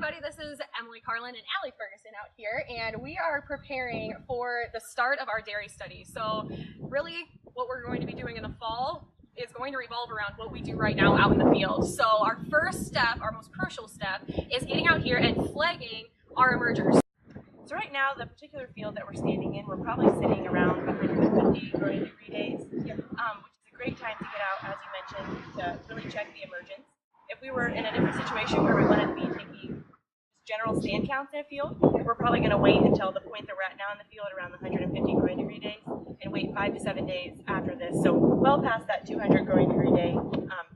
everybody, this is Carolan and Allie Ferguson out here, and we are preparing for the start of our dairy study. So really what we're going to be doing in the fall is going to revolve around what we do right now out in the field. So our first step, our most crucial step, is getting out here and flagging our emergers. So right now, the particular field that we're standing in, we're probably sitting around 150 growing degree days, which is a great time to get out, as you mentioned, to really check the emergence. If we were in a different situation where we wanted to be taking general stand counts in a field, we're probably going to wait until the point that we're at now in the field, around the 150 growing degree days, and wait 5 to 7 days after this. So well past that 200 growing degree day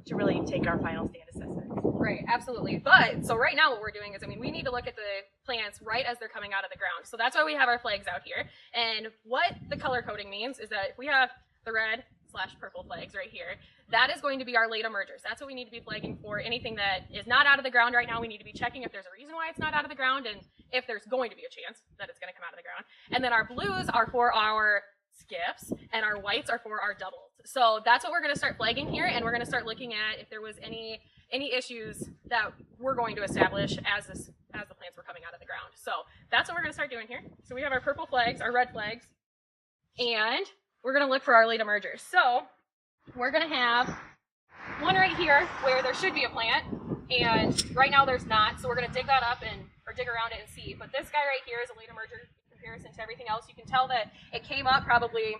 to really take our final stand assessment. Right, absolutely. But so right now what we're doing is, we need to look at the plants right as they're coming out of the ground. So that's why we have our flags out here. And what the color coding means is that if we have the red/purple flags right here, that is going to be our late emergers. That's what we need to be flagging for. Anything that is not out of the ground right now, we need to be checking if there's a reason why it's not out of the ground and if there's going to be a chance that it's going to come out of the ground. And then our blues are for our skips and our whites are for our doubles. So that's what we're going to start flagging here, and we're going to start looking at if there was any issues that we're going to establish as the plants were coming out of the ground. So that's what we're going to start doing here. So we have our purple flags, our red flags, and we're going to look for our late emergers. So we're going to have one right here where there should be a plant, and right now there's not. So we're going to dig that up or dig around it and see. But this guy right here is a late emerger in comparison to everything else. You can tell that it came up probably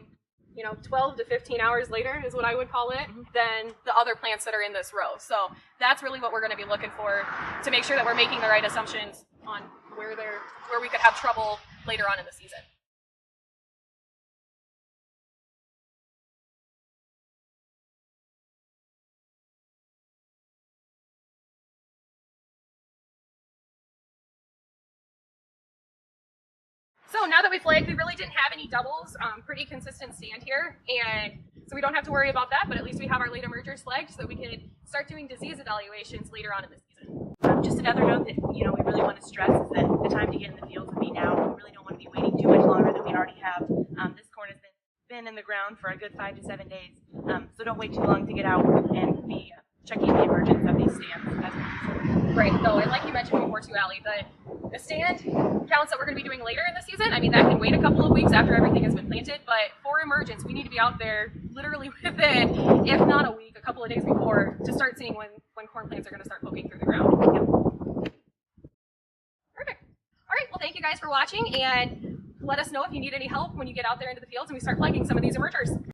12 to 15 hours later is what I would call it, than the other plants that are in this row. So that's really what we're going to be looking for to make sure that we're making the right assumptions on where we could have trouble later on in the season. So now that we flagged, we really didn't have any doubles, pretty consistent stand here, and so we don't have to worry about that, but at least we have our late emergers flagged so that we can start doing disease evaluations later on in the season. Just another note that we really want to stress is that the time to get in the field would be now. We really don't want to be waiting too much longer than we already have. This corn has been in the ground for a good 5 to 7 days, so don't wait too long to get out and be checking the emergence of these stands. Right, though, and like you mentioned before too, Allie, the stand counts that we're going to be doing later in the season, that can wait a couple of weeks after everything has been planted, but for emergence, we need to be out there literally within, if not a week, a couple of days before, to start seeing when corn plants are going to start poking through the ground. Perfect. All right, well, thank you guys for watching, and let us know if you need any help when you get out there into the fields and we start flagging some of these emergers.